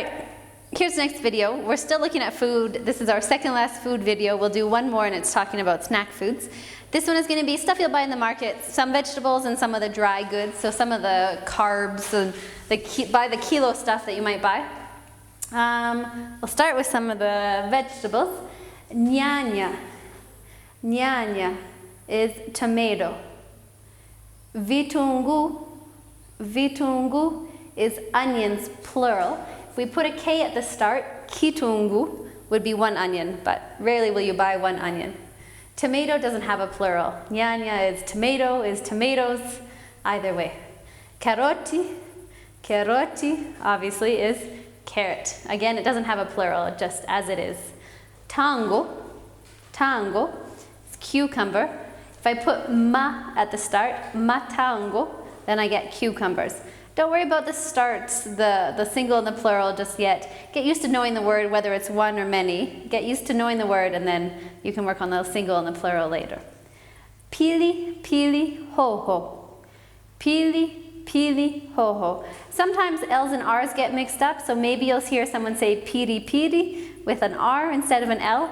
right, here's the next video. We're still looking at food. This is our second last food video. We'll do one more and it's talking about snack foods. This one is going to be stuff you'll buy in the market, some vegetables and some of the dry goods, so some of the carbs and by the kilo stuff that you might buy. We'll start with some of the vegetables. Nyanya. Nyanya is tomato. Vitungu. Vitungu is onions, plural. If we put a K at the start, kitungu would be one onion, but rarely will you buy one onion. Tomato doesn't have a plural. Nyanya is tomato, is tomatoes, either way. Karoti. Karoti, obviously, is carrot. Again, it doesn't have a plural, just as it is. Tango. Tango is cucumber. If I put ma at the start, matango, then I get cucumbers. Don't worry about the starts, the single and the plural just yet. Get used to knowing the word, whether it's one or many. Get used to knowing the word and then you can work on the single and the plural later. Pili, pili, hoho. Pili, pili, hoho. Sometimes L's and R's get mixed up, so maybe you'll hear someone say piri piri with an R instead of an L.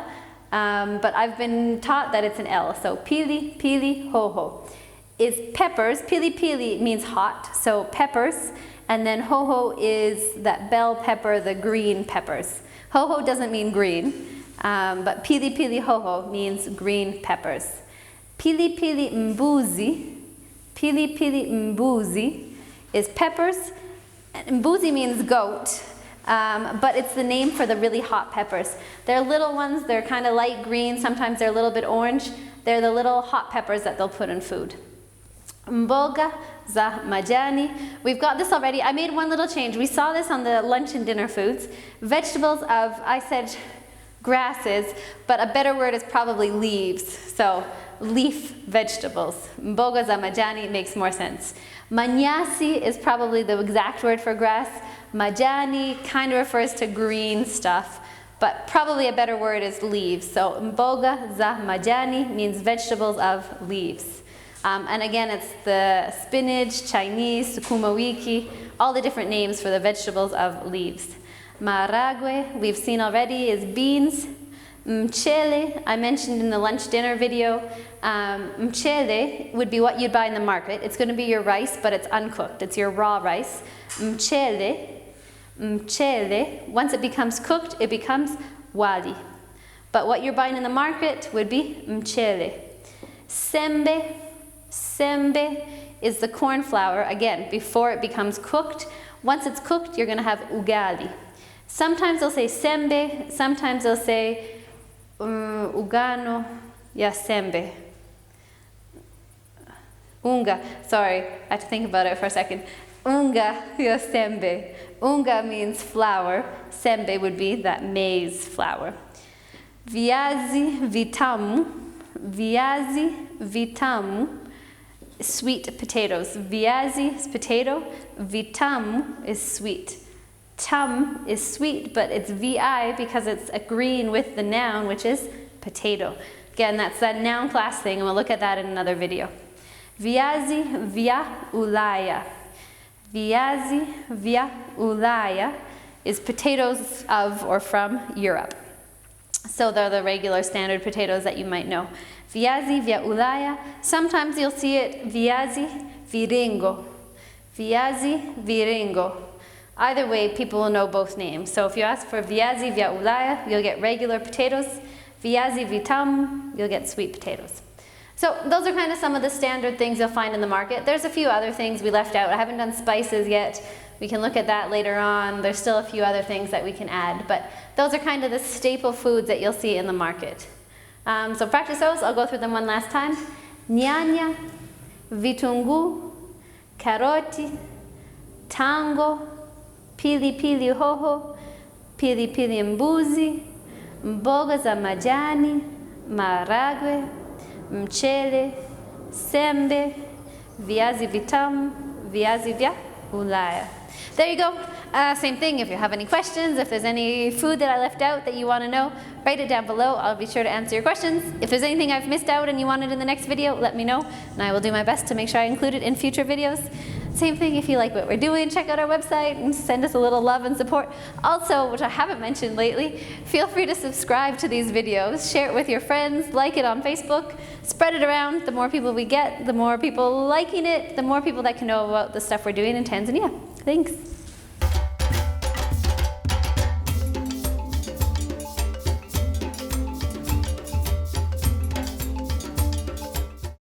But I've been taught that it's an L, so pili, pili, hoho. Is peppers. Pili pili means hot, so peppers, and then hoho is that bell pepper, the green peppers. Hoho doesn't mean green, but pili pili hoho means green peppers. Pili pili mbuzi. Pili pili mbuzi is peppers. Mbuzi means goat, but it's the name for the really hot peppers. They're little ones, they're kind of light green, sometimes they're a little bit orange. They're the little hot peppers that they'll put in food. Mboga za majani. We've got this already. I made one little change. We saw this on the lunch and dinner foods. Vegetables of, I said grasses, but a better word is probably leaves. So leaf vegetables. Mboga za majani makes more sense. Manyasi is probably the exact word for grass. Majani kind of refers to green stuff, but probably a better word is leaves. So mboga za majani means vegetables of leaves. And again, it's the spinach, Chinese, sukuma wiki, all the different names for the vegetables of leaves. Maharagwe, we've seen already, is beans. Mchele, I mentioned in the lunch dinner video. Mchele would be what you'd buy in the market. It's going to be your rice, but it's uncooked. It's your raw rice. Mchele, mchele, once it becomes cooked, it becomes wali. But what you're buying in the market would be mchele. Sembe. Sembe is the corn flour, again, before it becomes cooked. Once it's cooked, you're going to have ugali. Sometimes they'll say sembe, sometimes they'll say ugano ya sembe. Unga, sorry, I had to think about it for a second. Unga ya sembe. Unga means flour, sembe would be that maize flour. Viazi vitamu, viazi vitamu, sweet potatoes. Viazi is potato, vitamu is sweet. Tam is sweet, but it's VI because it's a green with the noun, which is potato. Again, that's that noun class thing, and we'll look at that in another video. Viazi vya Ulaya. Viazi vya Ulaya is potatoes of or from Europe. So they're the regular standard potatoes that you might know. Viazi vya Ulaya. Sometimes you'll see it viazi viringo. Viazi viringo. Either way, people will know both names. So if you ask for viazi vya Ulaya, you'll get regular potatoes. Viazi vitamu, you'll get sweet potatoes. So those are kind of some of the standard things you'll find in the market. There's a few other things we left out. I haven't done spices yet. We can look at that later on. There's still a few other things that we can add, but those are kind of the staple foods that you'll see in the market. So practice those. I'll go through them one last time. Nyanya, vitungu, karoti, tango, pili pili hoho, pili pili mbuzi, mboga za majani, maharagwe, mchele, sembe, viazi vitamu, viazi vya Ulaya. There you go. Same thing, if you have any questions, if there's any food that I left out that you want to know, write it down below. I'll be sure to answer your questions. If there's anything I've missed out and you want it in the next video, let me know, and I will do my best to make sure I include it in future videos. Same thing if you like what we're doing, check out our website and send us a little love and support. Also, which I haven't mentioned lately, feel free to subscribe to these videos, share it with your friends, like it on Facebook, spread it around. The more people we get, the more people liking it, the more people that can know about the stuff we're doing in Tanzania. Thanks.